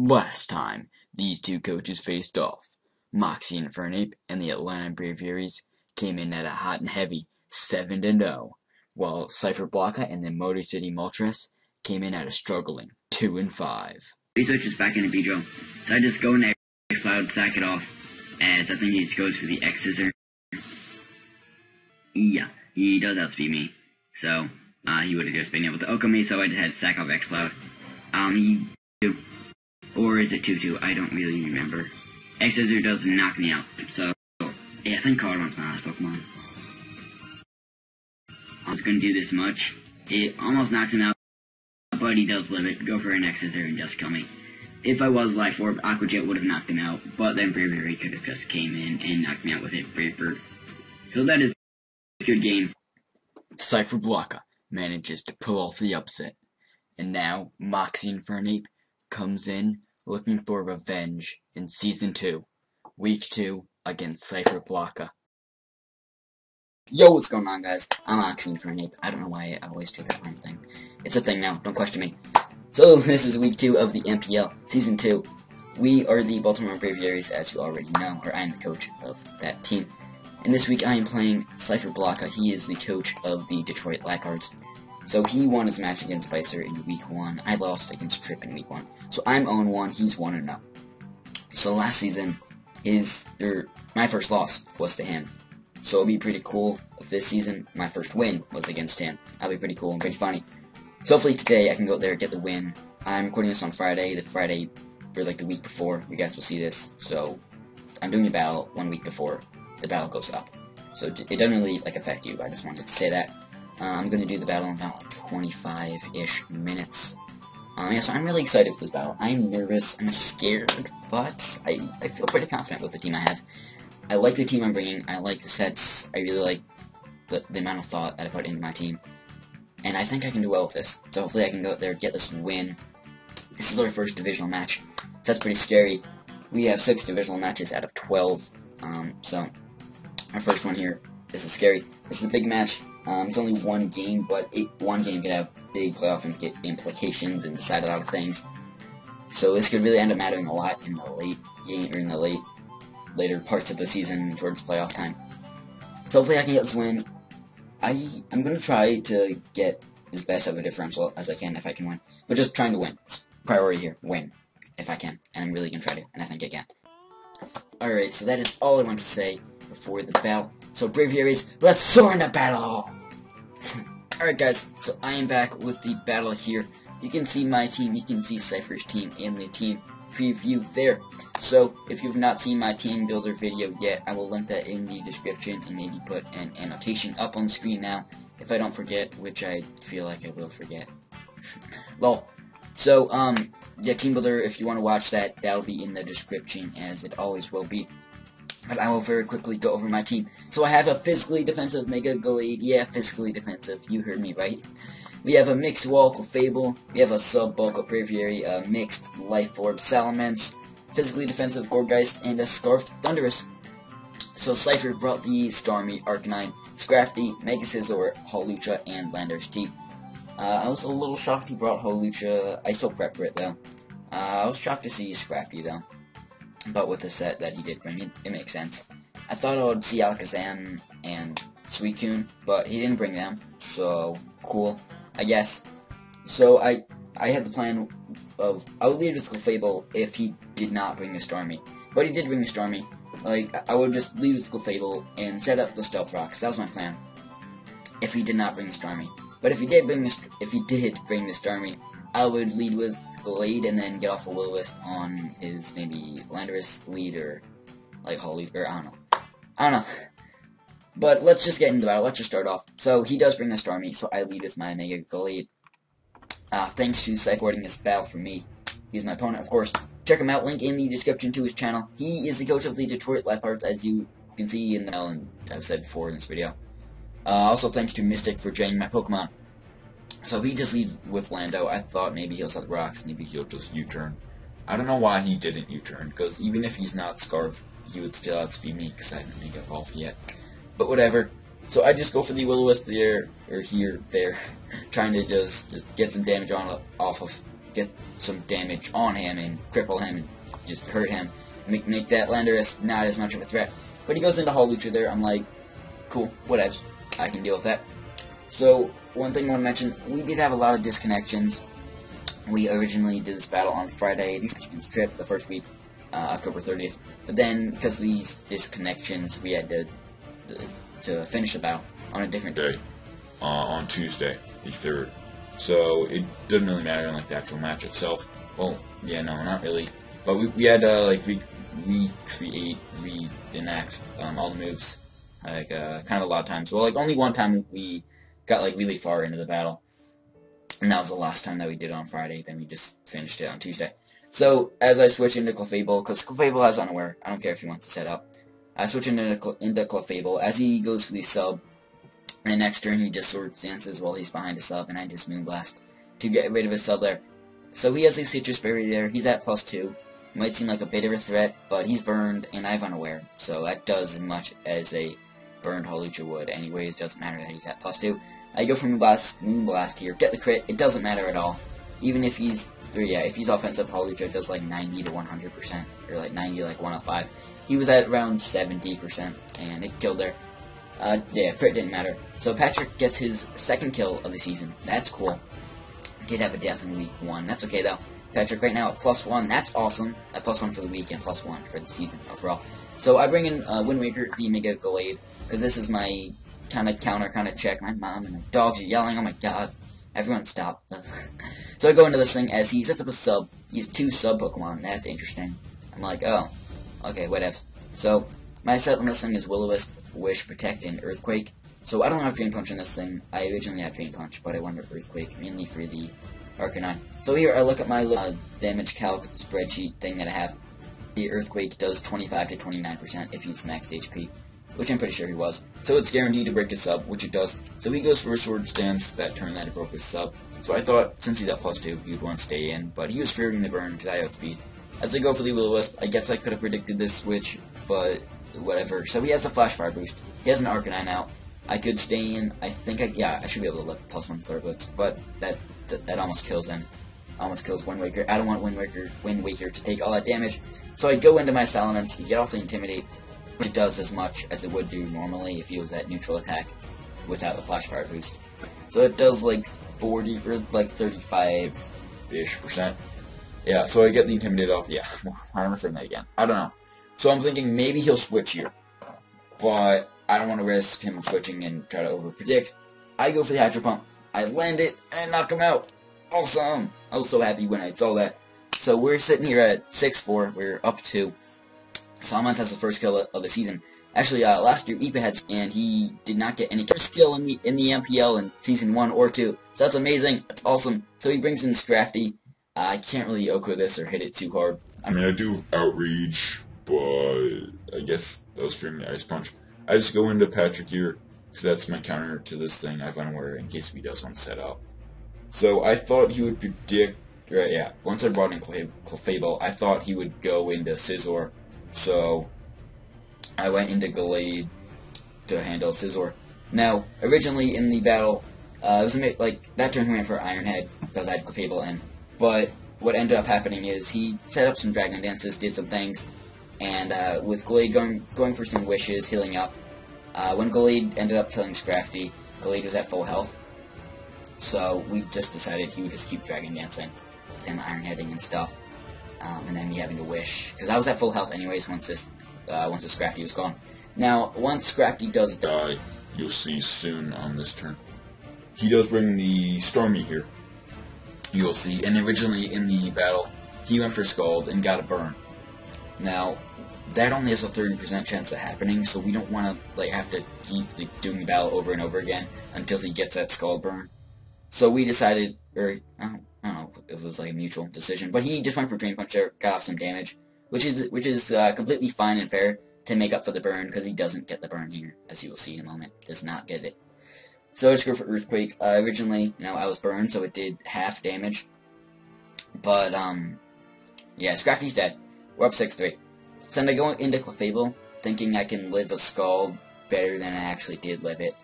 Last time, these two coaches faced off. Moxie and Fernape and the Atlanta Braviaries came in at a hot and heavy 7-0, while Cipher and the Motor City Moltres came in at a struggling 2-5. Research is back in a V-drill, so I just go in the X cloud, sack it off, as I think he just goes for the X scissor. Yeah, he does outspeed me, so he would have just been able to Oko me, so I just had to sack off X cloud. Or is it 2-2? I don't really remember. X scissor does knock me out, so yeah, I think Cardon's my last Pokemon. I was going to do this much. It almost knocked him out, but he does live it. Go for an X scissor and just kill me. If I was Life Orb, Aqua Jet would have knocked him out, but then Braviary could have just came in and knocked me out with it, Brave Bird. So that is a good game. Cipher manages to pull off the upset, and now Moxie and Fernape comes in looking for revenge in Season 2, Week 2 against Cipher. Yo, what's going on, guys? I'm Moxie and Fernape. I don't know why I always do that one thing. It's a thing now, don't question me. So, this is Week 2 of the MPL, Season 2. We are the Baltimore Braviaries, as you already know, or I'm the coach of that team. And this week I am playing Cipher. He is the coach of the Detroit Liepards. So he won his match against Spicer in Week 1. I lost against Trip in Week 1. So I'm 0-1, he's 1-0. So last season, my first loss was to him. So it'll be pretty cool if this season my first win was against him. That'll be pretty cool and pretty funny. So hopefully today I can go out there and get the win. I'm recording this on Friday, for like the week before. You guys will see this. So I'm doing a battle 1 week before the battle goes up. So it doesn't really affect you. I just wanted to say that. I'm going to do the battle in about 25-ish minutes. Yeah, so I'm really excited for this battle. I'm nervous, I'm scared, but I feel pretty confident with the team I have. I like the team I'm bringing, I like the sets, I really like the amount of thought that I put into my team. And I think I can do well with this. So hopefully I can go out there, get this win. This is our first divisional match. So that's pretty scary. We have 6 divisional matches out of 12. So our first one here, this is scary. This is a big match. It's only one game, but one game could have big playoff implications and decide a lot of things. So this could really end up mattering a lot in the late game, or in the later parts of the season towards playoff time. So hopefully I can get this win. I'm going to try to get as best of a differential as I can if I can win. But just trying to win. It's priority here. Win. If I can. And I'm really going to try to. And I think I can. Alright, so that is all I want to say before the battle. So Braviaries, let's soar into battle! Alright guys, so I am back with the battle here. You can see my team, you can see Cipher's team in the team preview there. So, if you have not seen my team builder video yet, I will link that in the description and maybe put an annotation up on screen now, if I don't forget, which I feel like I will forget. Well, so, yeah, team builder, if you want to watch that, that'll be in the description, as it always will be. But I will very quickly go over my team. So I have a physically defensive Mega Gallade. Yeah, physically defensive. You heard me right. We have a mixed Wall Clefable. We have a sub-Bulk Braviary, a mixed Life Orb Salamence, physically defensive Gourgeist, and a Scarfed Thundurus. So Cipher brought the Starmie, Arcanine, Scrafty, Mega Scizor, Hawlucha, and Landorus T. I was a little shocked he brought Hawlucha. I still prepped for it though. I was shocked to see Scrafty though. But with the set that he did bring, it makes sense. I thought I would see Alakazam and Suicune, but he didn't bring them, so cool, I guess. So I had the plan of, I would lead with Clefable if he did not bring the Starmie. But he did bring the Starmie. I would just lead with Clefable and set up the Stealth Rocks. That was my plan. If he did not bring the Starmie. But if he did bring the Starmie, I would lead with Gallade and then get off a Will-O-Wisp on his maybe Landorus lead or Holly, or I don't know. But let's just get into the battle. Let's just start off. So he does bring the Starmie, so I lead with my Mega Gallade. Thanks to sideboarding this battle for me. He's my opponent, of course. Check him out. Link in the description to his channel. He is the coach of the Detroit Liepards, as you can see in the battle, and I've said before in this video. Also thanks to Mystic for draining my Pokemon. So he just leads with Lando. I thought maybe he'll set rocks, maybe he'll just U-turn. I don't know why he didn't U-turn, because even if he's not Scarf, he would still outspeed me, because I haven't Mega Evolved yet. But whatever. So I just go for the Will-O-Wisp there, or there, trying to just get some damage off of get some damage on him and cripple him and just hurt him. Make that Landorus not as much of a threat. But he goes into Hawlucha there. I'm like, cool, whatevs. I can deal with that. So, one thing I want to mention, we did have a lot of disconnections. We originally did this battle on Friday, the trip, the first week, October 30th. But then, because of these disconnections, we had to finish the battle on a different day. On Tuesday, the 3rd. So, it doesn't really matter in, like, the actual match itself. Well, yeah, no, not really. But we had to, like, reenact all the moves, like, kind of a lot of times. Well, like, only one time we got, like, really far into the battle. And that was the last time that we did it on Friday. Then we just finished it on Tuesday. So, as I switch into Clefable, because Clefable has Unaware, I don't care if he wants to set up. I switch into Clefable. As he goes for the sub, and the next turn he just Sword Stances while he's behind a sub, and I just Moonblast to get rid of his sub there. So he has a Citrus Berry there. He's at +2. Might seem like a bit of a threat, but he's burned, and I have Unaware. So that does as much as a burned Hawlucha would. Anyways, doesn't matter that he's at +2. I go for Moonblast here. Get the crit. It doesn't matter at all. Even if he's, if he's offensive, Hawlucha does like 90 to 100%, or like 90 to like 105. He was at around 70%, and it killed there. Yeah, crit didn't matter. So Patrick gets his second kill of the season. That's cool. Did have a death in week 1. That's okay though. Patrick right now at +1. That's awesome. At +1 for the week and +1 for the season overall. So I bring in Wind Waker, the Mega Gallade, because this is my kind of counter, kind of check. My mom and my dogs are yelling. Oh my god. Everyone stop. So I go into this thing as he sets up a sub. He has 2 sub Pokemon. That's interesting. I'm like, oh, okay, whatevs. So my set on this thing is Will-O-Wisp, Wish, Protect, and Earthquake. So I don't have Drain Punch on this thing. I originally had Drain Punch, but I wanted Earthquake, mainly for the Arcanine. So here I look at my damage calc spreadsheet thing that I have. The Earthquake does 25 to 29% if he's max HP, which I'm pretty sure he was. So it's guaranteed to break his sub, which it does. So he goes for a Sword Stance that turn that it broke his sub. So I thought, since he's at +2, he would want to stay in, but he was fearing the burn because I outspeed. As I go for the Will-O-Wisp, I guess I could have predicted this switch, but whatever. So he has a Flash Fire boost. He has an Arcanine out. I could stay in. I think I should be able to let +1 Third Blitz, but that almost kills him. Almost kills Wind Waker. I don't want Wind Waker to take all that damage. So I go into my Salamence, get off the Intimidate, which it does as much as it would do normally if he was at neutral attack without the Flash Fire boost. So it does like 40 or like 35-ish%. Yeah, so I get the Intimidate off. Yeah, I'm saying that again. I don't know. So I'm thinking maybe he'll switch here, but I don't want to risk him switching and try to over-predict. I go for the Hatcher Pump. I land it and knock him out. Awesome! I was so happy when I saw that. So we're sitting here at 6-4. We're up 2. Salamence has the first kill of the season. Actually, last year Ipa had, and he did not get any skill in the MPL in season 1 or 2. So that's amazing. That's awesome. So he brings in Scrafty. I can't really Oko this or hit it too hard. I mean, I do Outreach, but I guess that was for me Ice Punch. I just go into Patrick here, because that's my counter to this thing. I have Unaware in case he does want to set up. So I thought he would predict, right, yeah, once I brought in Clefable, I thought he would go into Scizor. So I went into Gallade to handle Scizor. Now, originally in the battle, it was like that turn he went for Iron Head because I had Clefable in. But what ended up happening is he set up some Dragon Dances, did some things, and with Gallade going for some wishes, healing up. When Gallade ended up killing Scrafty, Gallade was at full health. So we just decided he would just keep Dragon Dancing and Iron Heading and stuff. And then me having to wish, because I was at full health anyways once this Scrafty was gone. Now, once Scrafty does die, you'll see soon on this turn. He does bring the Stormy here. You'll see. And originally in the battle, he went for Scald and got a burn. Now, that only has a 30% chance of happening, so we don't want to have to keep doing the battle over and over again until he gets that Scald burn. So we decided, or I don't know if it was like a mutual decision, but he just went for Drain Punch there, got off some damage, which is completely fine and fair to make up for the burn, because he doesn't get the burn here, as you will see in a moment. Does not get it. So I just go for Earthquake. Originally, I was burned, so it did half damage. But, yeah, Scrafty's dead. We're up 6-3. So then I go into Clefable, thinking I can live a Scald better than I actually did live it.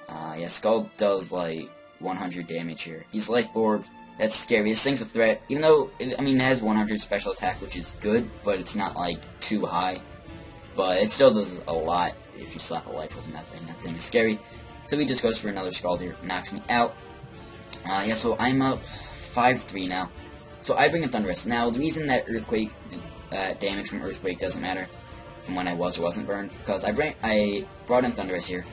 Yeah, Scald does, like, 100 damage here. He's Life Orb, That's scary. This thing's a threat, even though, it has 100 special attack, which is good, but it's not, like, too high. But it still does a lot if you slap a life on that thing. That thing is scary. So he just goes for another Scald here, knocks me out. Yeah, so I'm up 5-3 now. So I bring in Thunderous. Now, the reason that Earthquake damage from Earthquake doesn't matter from when I was or wasn't burned, because I brought in Thunderous here,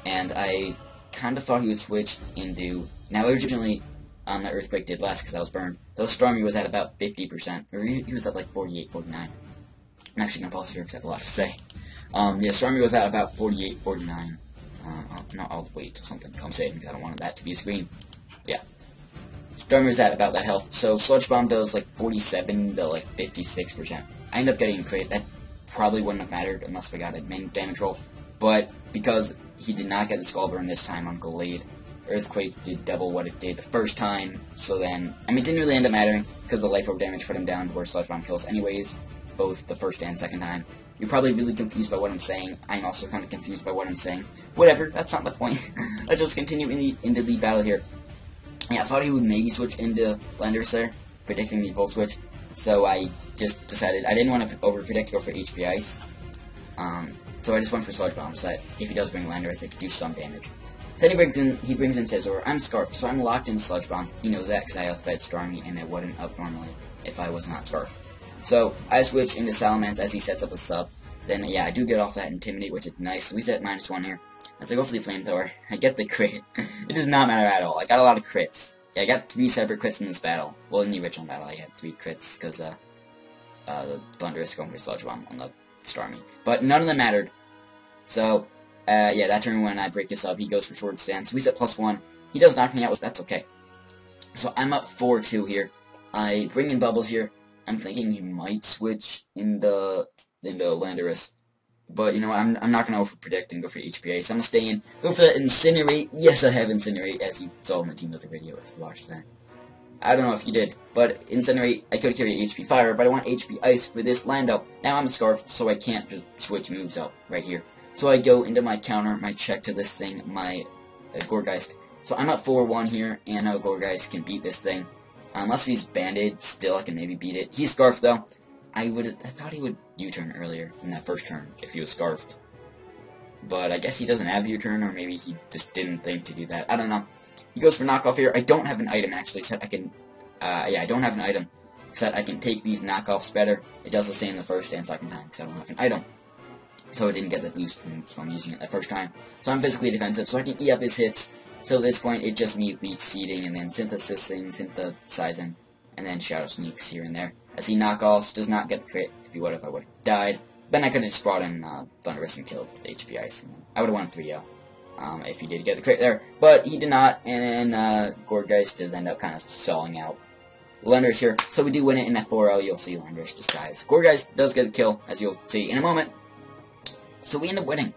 and I kind of thought he would switch into... Now, originally, the Earthquake did less because I was burned. So Stormy was at about 50%, or he was at like 48, 49. I'm actually going to pause here because I have a lot to say. Yeah, Stormy was at about 48, 49. I'll wait till something comes in because I don't want that to be a screen. Yeah. Stormy was at about that health. So Sludge Bomb does like 47 to like 56%. I end up getting a crit. That probably wouldn't have mattered unless we got a main damage roll. But because he did not get the Skull Burn this time on Glade, Earthquake did double what it did the first time. So then, it didn't really end up mattering because the Life Orb damage put him down to where Sludge Bomb kills anyways, both the first and second time. You're probably really confused by what I'm saying. I'm also kind of confused by what I'm saying. Whatever, that's not the point. Let's just continue into the battle here. Yeah, I thought he would maybe switch into Landorus there, predicting the Volt Switch. So I just decided I didn't want to over-predict, go for HP Ice. So I just went for Sludge Bomb, so that if he does bring Landorus, it could do some damage. Then he brings in Scizor. I'm Scarf, so I'm locked in Sludge Bomb. He knows that because I outsped Stormy, and it wouldn't up normally if I was not Scarf. So I switch into Salamence as he sets up a sub. Then, yeah, I do get off that Intimidate, which is nice. So he's at -1 here. As I go for the Flamethrower, I get the crit. It does not matter at all. I got a lot of crits. Yeah, I got 3 separate crits in this battle. Well, in the original battle, I had 3 crits because the Thunderous going for Sludge Bomb on the Stormy. But none of them mattered. So, yeah, that turn when I break his sub, he goes for Sword Stance. So he's at +1. He does knock me out, that's okay. So I'm up 4-2 here. I bring in Bubbles here. I'm thinking he might switch into Landorus. But, you know, I'm not going to over-predict and go for HPA, so I'm going to stay in. Go for that Incinerate. Yes, I have Incinerate, as you saw in the Team of the video if you watched that. I don't know if you did, but Incinerate, I could carry HP Fire, but I want HP Ice for this Lando. Now I'm Scarf, so I can't just switch moves up right here. So I go into my counter, my check to this thing, my Gourgeist. So I'm up 4-1 here, and no Gourgeist can beat this thing. Unless he's banded, still I can maybe beat it. He's Scarfed though. I thought he would U-turn earlier in that first turn if he was Scarfed. But I guess he doesn't have U-turn, or maybe he just didn't think to do that. I don't know. He goes for knockoff here. I don't have an item actually, so I can yeah, I don't have an item. So that I can take these knockoffs better. It does the same the first and second time because I don't have an item. So I didn't get the boost from using it the first time. So I'm physically defensive, so I can E up his hits. So at this point, it just me Leech Seeding, and then Synthesizing, and then Shadow Sneaks here and there. As he knockoffs, does not get the crit. If he would have, I would have died. Then I could have just brought in Thunderous and killed with HP Ice. And I would have won 3-0 if he did get the crit there. But he did not, and then Gourgeist does end up kind of stalling out Landorus here. So we do win it in F4-0. You'll see Landorus just dies. Gourgeist does get a kill, as you'll see in a moment. So we end up winning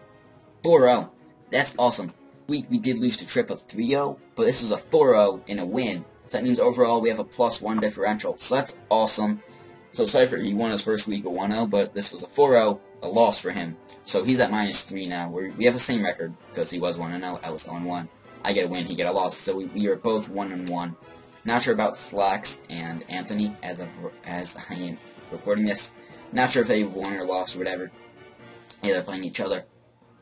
4-0. That's awesome. We did lose to Trip of 3-0, but this was a 4-0 in a win. So that means overall we have a +1 differential. So that's awesome. So Cipher, he won his first week of 1-0, but this was a 4-0, a loss for him. So he's at -3 now. We have the same record because he was 1-0, I was 0-1. I get a win, he get a loss. So we are both 1-1. Not sure about Slacks and Anthony as I am recording this. Not sure if they've won or lost or whatever. Yeah, they're playing each other.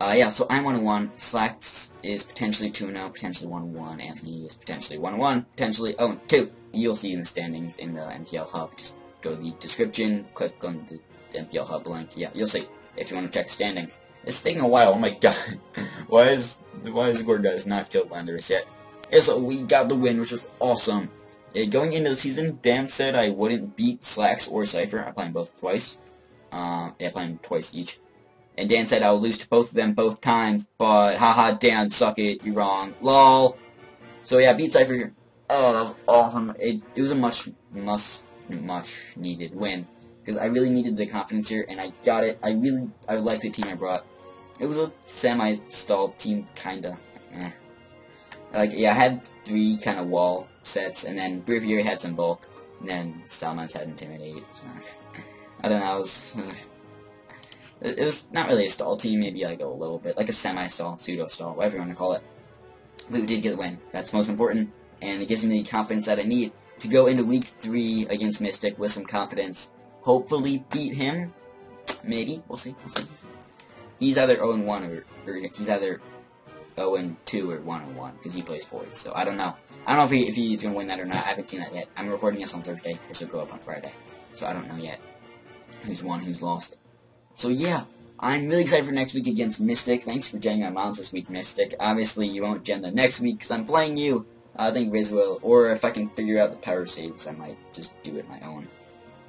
Yeah, so I'm 1-1. Slacks is potentially 2-0, potentially 1-1. Anthony is potentially 1-1, potentially 0-2. You'll see in the standings in the MPL Hub. Just go to the description, click on the MPL Hub link. Yeah, you'll see if you want to check the standings. It's taking a while. Oh my god, why is Gourgeist not killed Landorus yet? Yeah, so we got the win, which was awesome. Yeah, going into the season, Dan said I wouldn't beat Slacks or Cipher. I played both twice. Yeah, playing twice each. And Dan said I would lose to both of them both times, but haha, Dan, suck it, you're wrong. LOL. So yeah, beat Cipher here. Oh, that was awesome. It was a much needed win. Because I really needed the confidence here, and I got it. I like the team I brought. It was a semi-stalled team, kinda. Like, yeah, I had 3 kind of wall sets, and then Braviary had some bulk, and then Salamence had Intimidate. I don't know, it was not really a stall team, maybe like a little bit, like a semi-stall, pseudo-stall, whatever you want to call it. But we did get the win. That's most important. and it gives me the confidence that I need to go into week 3 against Mystic with some confidence. Hopefully beat him. Maybe. We'll see. He's either 0-1 or he's either 0-2 or 1-1 because he plays boys. So I don't know. I don't know if he's going to win that or not. I haven't seen that yet. I'm recording this on Thursday. This will go up on Friday. So I don't know yet who's won, who's lost. So yeah, I'm really excited for next week against Mystic. Thanks for genning my mounts this week, Mystic. Obviously, you won't gen the next week because I'm playing you. I think Riz will. Or if I can figure out the power saves, I might just do it my own.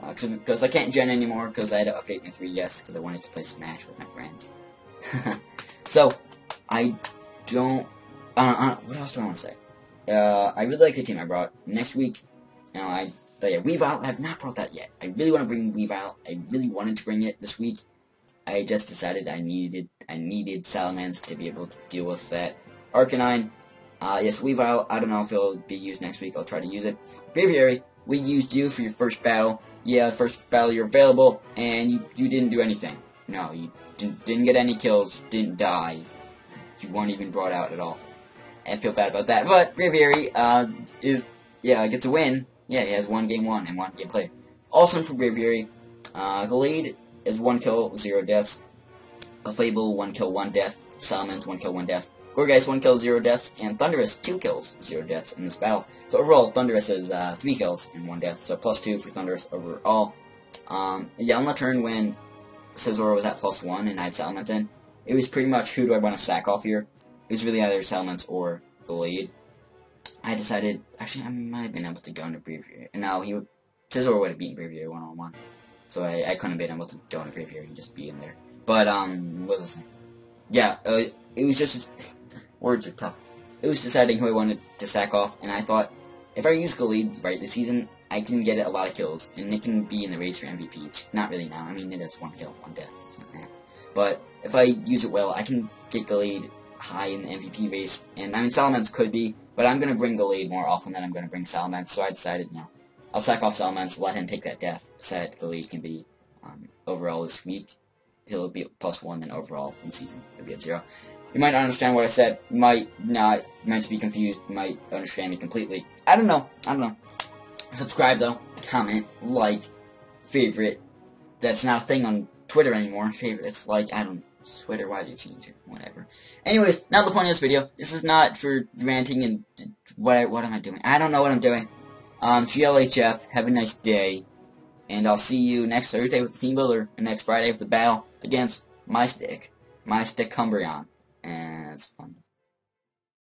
Because I can't gen anymore because I had to update my 3DS because I wanted to play Smash with my friends. So, I don't... what else do I want to say? I really like the team I brought. Next week, Weavile, I have not brought that yet. I really want to bring Weavile. I really wanted to bring it this week. I just decided I needed Salamence to be able to deal with that. Arcanine, yes, Weavile, I don't know if it'll be used next week. I'll try to use it. Braviary, we used you for your first battle. Yeah, first battle you're available, and you didn't do anything. No, you didn't get any kills, didn't die. You weren't even brought out at all. I feel bad about that. But Braviary gets a win. Yeah, he has 1 game won and 1 game played. Awesome for Braviary. Glade is 1 kill, 0 deaths. Fable, 1 kill, 1 death. Salamence, 1 kill, 1 death. Gourgeist, 1 kill, 0 deaths. And Thundurus, 2 kills, 0 deaths in this battle. So overall, Thundurus is 3 kills and 1 death. So +2 for Thundurus overall. On the turn when Scizor was at +1 and I had Salamence in, it was pretty much who do I want to sack off here. It was really either Salamence or Glade. I decided, actually I might have been able to go into Braviary. No, Scizor would have beaten Braviary 1-on-1. So I couldn't have been able to go into Braviary and just be in there. But, what was I saying? Yeah, it was just, words are tough. It was deciding who I wanted to sack off, and I thought, if I use Glade right this season, I can get a lot of kills, and it can be in the race for MVP. Not really now, I mean, that's 1 kill, 1 death. But if I use it well, I can get Glade high in the MVP race, and I mean, Salamence could be, but I'm going to bring Glade more often than I'm going to bring Salamence, so I decided, I'll sack off Salamence, let him take that death, so that Glade can be, overall this week, he'll be at +1, then overall from the season, he'll be at 0. You might not understand what I said, you might not, you might be confused, you might understand me completely. I don't know. Subscribe though, comment, like, favorite. That's not a thing on Twitter anymore, favorite, it's like, I don't Twitter, why did you change it? Whatever. Anyways, not the point of this video. This is not for ranting and what am I doing? I don't know what I'm doing. GLHF, have a nice day. And I'll see you next Thursday with the Team Builder, and next Friday with the battle against my stick Umbreon. And it's fun.